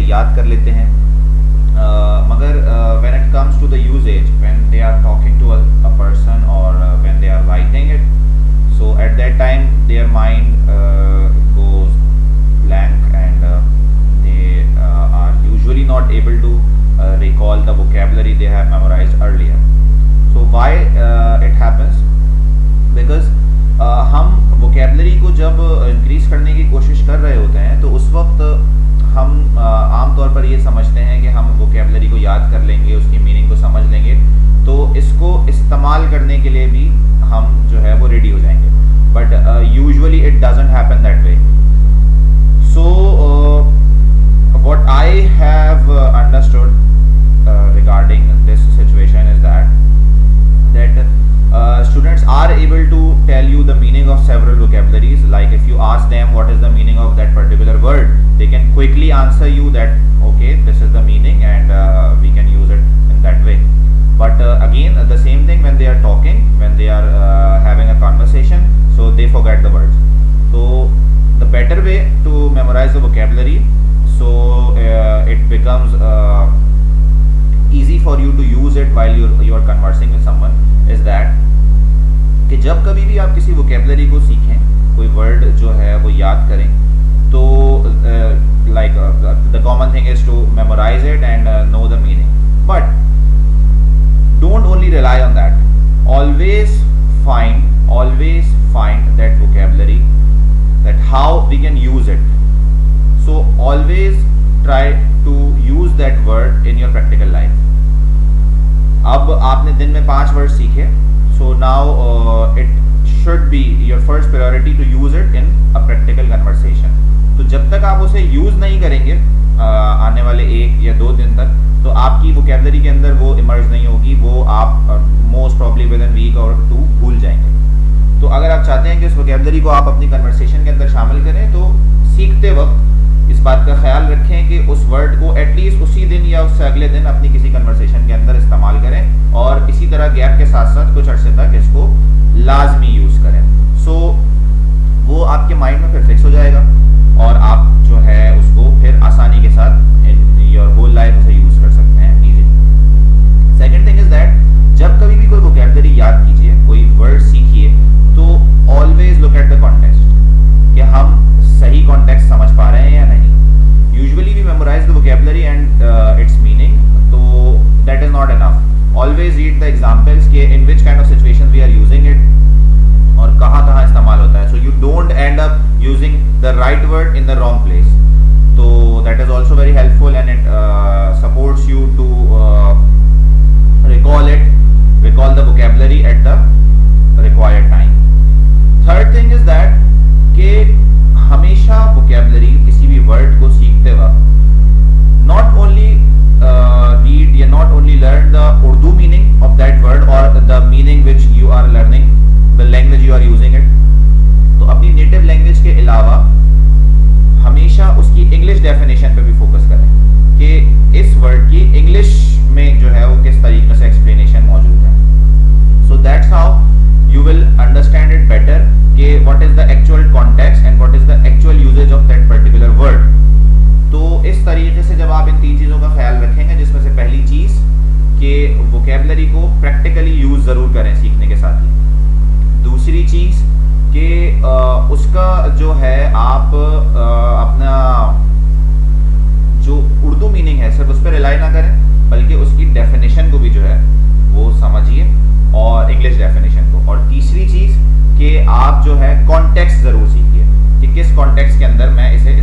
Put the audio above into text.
याद कर लेते हैं, मगर when it comes to the usage, when they are talking to a person or when they are writing it, so at that time their mind goes blank and they are usually not able to recall the vocabulary they have memorized earlier. So why it happens? Because हम vocabulary को जब increase करने की कोशिश कर रहे होते हैं तो उस वक्त हम आमतौर पर ये समझते हैं कि हम vocabulary को याद कर लेंगे, उसकी मीनिंग को समझ लेंगे, तो इसको इस्तेमाल करने के लिए भी हम जो है वो रेडी हो जाएंगे, but usually it doesn't happen that way. So what I have understood regarding this situation is that students are able to tell you the meaning of several vocabularies. Like if you ask them what is the meaning of that particular word, they can quickly answer you that okay, this is the meaning and we can use it in that way. But again the same thing when they are talking, when they are having a conversation, so they forget the words. So the better way to memorize the vocabulary, so it becomes easy for you to use it while you are conversing with someone, is that कि जब कभी भी आप किसी vocabulary को सीखें, कोई word जो है वो याद करें, तो like the common thing is to memorize it and know the meaning, but don't only rely on that. Always find that vocabulary, that how we can use it. So always try to use that word in your practical life. अब आपने दिन में 5 word सीखे, so now it should be your first priority to use it in a practical conversation. तो जब तक आप उसे यूज नहीं करेंगे आने वाले 1 या 2 दिन तक, तो आपकी vocabulary के अंदर वो इमर्ज नहीं होगी, वो आप most probably within week और 2 भूल जाएंगे. तो अगर आप चाहते हैं कि इस vocabulary को आप अपनी कन्वर्सेशन के अंदर शामिल करें, तो सीखते वक्त इस बात का ख्याल रखें कि उस वर्ड को एटलीस्ट उसी दिन या उससे अगले दिन अपनी किसी कन्वर्सेशन के अंदर इस्तेमाल करें, और इसी तरह गैप के साथ साथ कुछ अर्से तक इसको लाजमी यूज़ करें. सो वो आपके माइंड में फिर फिक्स हो जाएगा और आप जो है उसको फिर आसानी के साथ इन योर होल लाइफ उसे यूज़ कर सकते हैं easily. Second thing is that जब कभी भी कोई वोकैबुलरी याद कीजिए, कोई वर्ड सीखिए, तो always look at the context, कि हम सही कॉन्टेक्स्ट समझ पा रहे हैं या नहीं. Usually we memorise the vocabulary and its meaning, तो that is not enough. Always read the examples के in which kind of situations we are using it और कहाँ कहाँ इस्तेमाल होता है, so you don't end up using the right word in the wrong place. तो that is also very helpful and it supports you to recall the vocabulary at the required time. Third thing is that कि हमेशा vocabulary किसी भी word को सीखते वक्त not only read या not only learn the Urdu meaning of that word or the meaning which you are learning, the language you are using it, तो अपनी native language के अलावा हमेशा उसकी English definition पे भी focus करें कि इस word की English में जो है वो किस तरीके से explanation मौजूद है. So that's how you will understand it better कि what is the actual context and what is the actual usage of that particular word. तो इस तरीके से जब आप इन 3 चीज़ों का ख्याल रखेंगे, जिसमें से पहली चीज़ कि vocabulary को practically use ज़रूर करें सीखने के साथ ही. दूसरी चीज़ कि उसका जो है आप अपना जो उर्दू मीनिंग है सिर्फ उस पर रिलाई ना करें, बल्कि उसकी डेफिनेशन को भी जो है वो समझिए और इंग्लिश डेफिनेशन को. और तीसरी चीज़ कि आप जो है कॉन्टेक्स्ट ज़रूर सीखिए कि किस कॉन्टेक्स्ट के अंदर मैं इसे